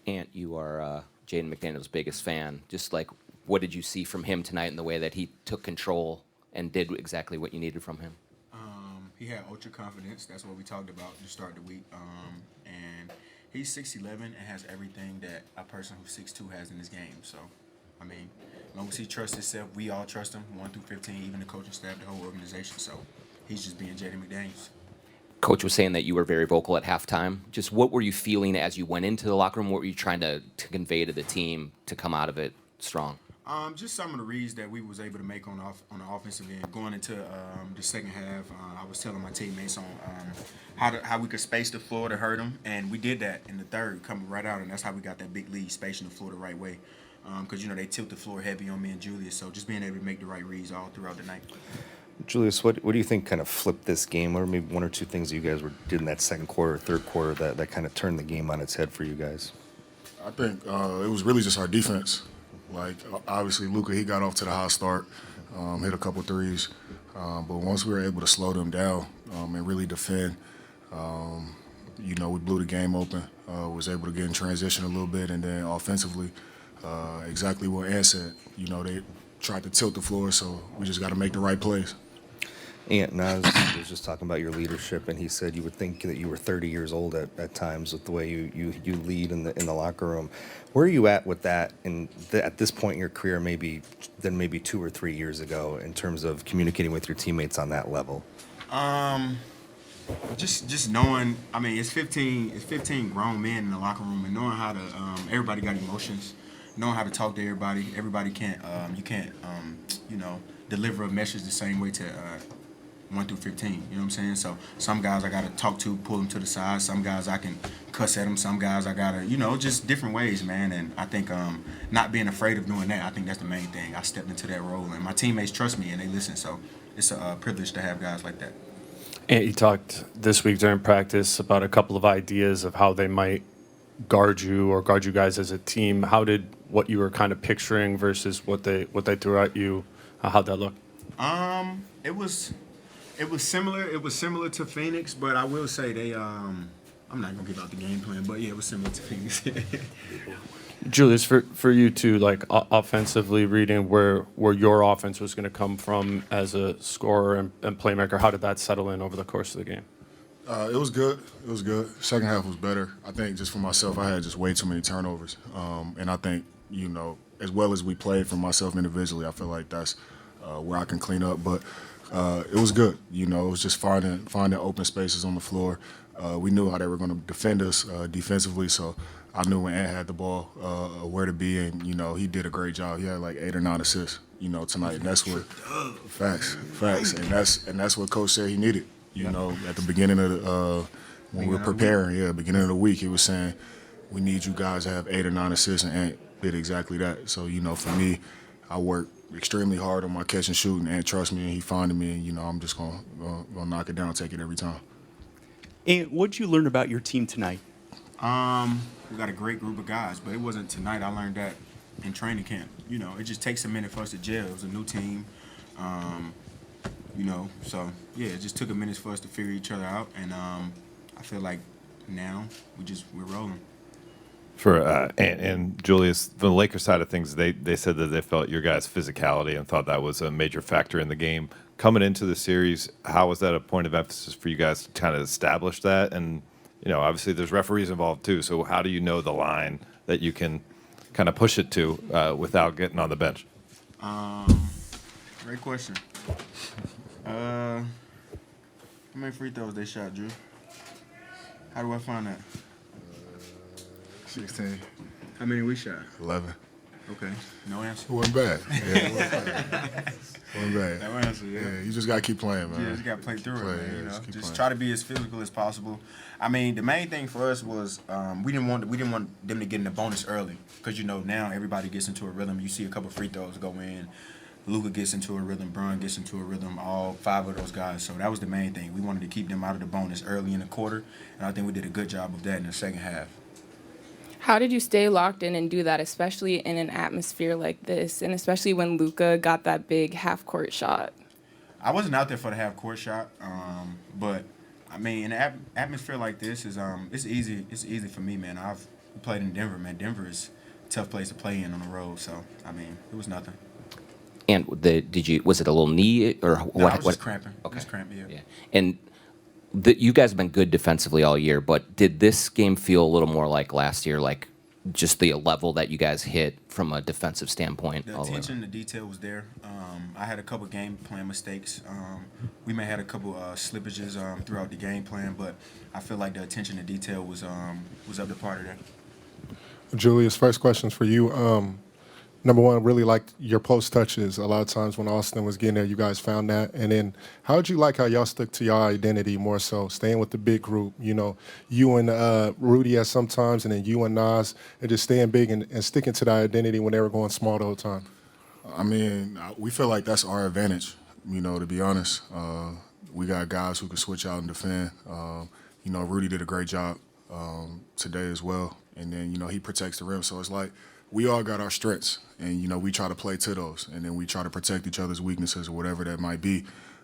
Ant, you are Jaden McDaniels' biggest fan. Just like, what did you see from him tonight in the way that he took control and did exactly what you needed from him? He had ultra confidence. That's what we talked about to start the week. And he's 6'11" and has everything that a person who's 6'2" has in his game. So, I mean, as long as he trusts himself, we all trust him, 1 through 15, even the coaching staff, the whole organization. So, he's just being Jaden McDaniels. Coach was saying that you were very vocal at halftime. Just what were you feeling as you went into the locker room? What were you trying to convey to the team to come out of it strong? Just some of the reads that we was able to make on the offensive end. Going into the second half, I was telling my teammates on how we could space the floor to hurt them, and we did that in the third, coming right out, and that's how we got that big lead, spacing the floor the right way. Because they tilt the floor heavy on me and Julius, so just being able to make the right reads all throughout the night. Julius, what do you think kind of flipped this game? What are maybe one or two things you guys did in that second quarter, third quarter that kind of turned the game on its head for you guys? I think it was really just our defense. Like, obviously, Luka, he got off to the hot start, hit a couple threes. But once we were able to slow them down and really defend, we blew the game open, was able to get in transition a little bit, and then offensively, exactly what Ann said. They tried to tilt the floor, so we just got to make the right plays. Ant Nas was just talking about your leadership, and he said you would think that you were 30 years old at times with the way you lead in the locker room. Where are you at with that at this point in your career, maybe 2 or 3 years ago, in terms of communicating with your teammates on that level? Just knowing. I mean, it's 15 grown men in the locker room, and knowing how to. Everybody got emotions. Knowing how to talk to everybody. Everybody can't. You can't. Deliver a message the same way to 1 through 15. You know what I'm saying? So some guys I gotta talk to, pull them to the side. Some guys I can cuss at them. Some guys I gotta, just different ways, man. And I think not being afraid of doing that. I think that's the main thing. I stepped into that role, and my teammates trust me and they listen. So it's a privilege to have guys like that. And you talked this week during practice about a couple of ideas of how they might guard you or guard you guys as a team. How did what you were kind of picturing versus what they threw at you? How'd that look? It was similar. It was similar to Phoenix, but I will say they. I'm not gonna give out the game plan, but yeah, it was similar to Phoenix. Julius, for you too, like offensively reading where your offense was going to come from as a scorer and playmaker, how did that settle in over the course of the game? It was good. It was good. Second half was better. I think just for myself, I had just way too many turnovers. And I think, as well as we played for myself individually, I feel like that's where I can clean up. But it was good. It was just finding open spaces on the floor. We knew how they were going to defend us defensively, so I knew when Ant had the ball where to be, and he did a great job. He had like 8 or 9 assists, tonight, and that's what facts, and that's what Coach said he needed. At the beginning of the when we were preparing, beginning of the week, he was saying we need you guys to have 8 or 9 assists, and Ant did exactly that. So for me, I worked extremely hard on my catch and shoot, and Ant trust me, and he finding me, and I'm just gonna knock it down, take it every time. And what did you learn about your team tonight? We got a great group of guys, but it wasn't tonight. I learned that in training camp. It just takes a minute for us to gel. It was a new team, so yeah, it just took a minute for us to figure each other out, and I feel like now we're rolling. For and Julius, from the Lakers side of things, they said that they felt your guys' physicality and thought that was a major factor in the game. Coming into the series, how was that a point of emphasis for you guys to kind of establish that? And obviously there's referees involved too. So how do you know the line that you can kind of push it to without getting on the bench? Great question. How many free throws they shot, Drew? How do I find that? 16. How many we shot? 11. Okay, no answer. It wasn't bad. Yeah, it wasn't bad. No answer, yeah. You just got to keep playing, man. Yeah, you just got to play through it, man. Just playing. try to be as physical as possible. I mean, the main thing for us was we didn't want them to get in the bonus early because now everybody gets into a rhythm. You see a couple free throws go in. Luka gets into a rhythm. Bron gets into a rhythm. All 5 of those guys. So that was the main thing. We wanted to keep them out of the bonus early in the quarter, and I think we did a good job of that in the second half. How did you stay locked in and do that, especially in an atmosphere like this, and especially when Luka got that big half-court shot? I wasn't out there for the half-court shot, but I mean, in an atmosphere like this is it's easy. It's easy for me, man. we played in Denver, man. Denver is a tough place to play in on the road. So I mean, it was nothing. And was it a little knee or No, what? I was just cramping. Okay. Just cramping. Yeah. Yeah. And you guys have been good defensively all year, but did this game feel a little more like last year, like just the level that you guys hit from a defensive standpoint? The all the way attention, the detail was there. I had a couple game plan mistakes. We may have had a couple slippages throughout the game plan, but I feel like the attention to detail was up to part of that. Julius, first question's for you. Number one, really liked your post touches. A lot of times when Austin was getting there, you guys found that. And then how did you like how y'all stuck to your identity more so, staying with the big group? You know, you and Rudy at sometimes, and then you and Nas, and just staying big and sticking to that identity when they were going small the whole time. I mean, we feel like that's our advantage, you know, to be honest. We got guys who can switch out and defend. You know, Rudy did a great job today as well. And then, you know, he protects the rim. So it's like we all got our strengths, and, you know, we try to play to those. And then we try to protect each other's weaknesses or whatever that might be.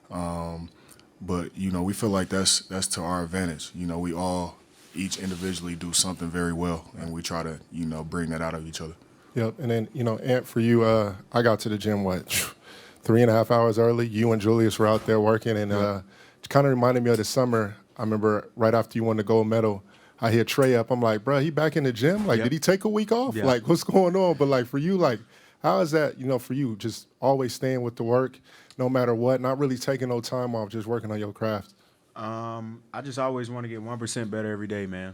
But, you know, we feel like that's to our advantage. You know, we all each individually do something very well, and we try to, you know, bring that out of each other. Yep. And then, you know, Ant, for you, I got to the gym, 3.5 hours early. You and Julius were out there working, and it kind of reminded me of the summer. I remember right after you won the gold medal, I hit Trey up. I'm like, bro, he back in the gym? Like, did he take a week off? Yeah. Like, what's going on? But, like, for you, like, how is that, you know, for you, just always staying with the work no matter what, not really taking no time off, just working on your craft? I just always want to get 1% better every day, man.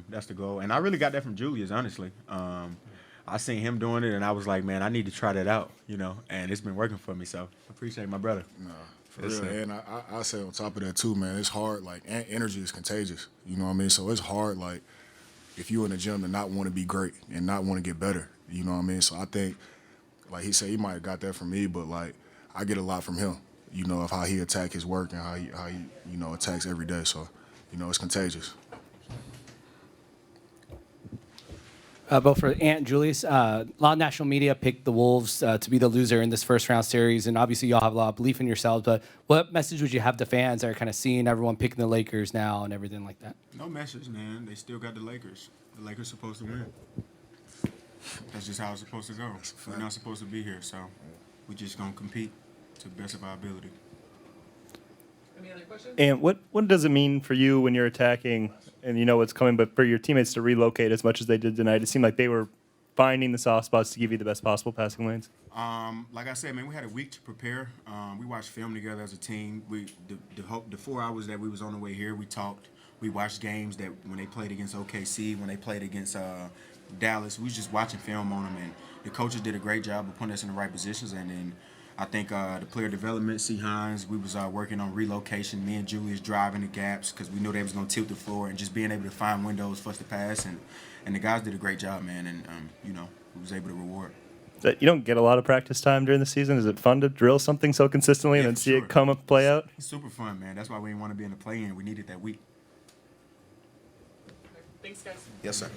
That's the goal. And I really got that from Julius, honestly. I seen him doing it, and I was like, man, I need to try that out, you know, and it's been working for me. So I appreciate my brother. No, for real. And I say on top of that too, man, it's hard. Like, energy is contagious. You know what I mean? So it's hard, like, if you in the gym to not want to be great and not want to get better. You know what I mean? So I think, like he said, he might have got that from me, but, like, I get a lot from him, you know, of how he attack his work and how he you know, attacks every day. So, you know, it's contagious. Both for Ant and Julius. A lot of national media picked the Wolves to be the loser in this first round series, and obviously y'all have a lot of belief in yourselves, but what message would you have to fans that are kind of seeing everyone picking the Lakers now and everything like that? No message, man. They still got the Lakers. The Lakers supposed to win. That's just how it's supposed to go. We're not supposed to be here, so we're just going to compete to the best of our ability. And what does it mean for you when you're attacking and you know what's coming, but for your teammates to relocate as much as they did tonight? It seemed like they were finding the soft spots to give you the best possible passing lanes. Like I said, man, we had a week to prepare. We watched film together as a team. The 4 hours that we was on the way here, we talked. We watched games that when they played against OKC, when they played against Dallas, we was just watching film on them, and the coaches did a great job of putting us in the right positions. And then I think the player development, C. Hines, we was working on relocation. Me and Julius driving the gaps because we knew they was going to tilt the floor and just being able to find windows for us to pass. And the guys did a great job, man. And, you know, we was able to reward. You don't get a lot of practice time during the season. Is it fun to drill something so consistently and then see it come up, play out? It's super fun, man. That's why we didn't want to be in the play-in. We needed that week. Thanks, guys. Yes, sir.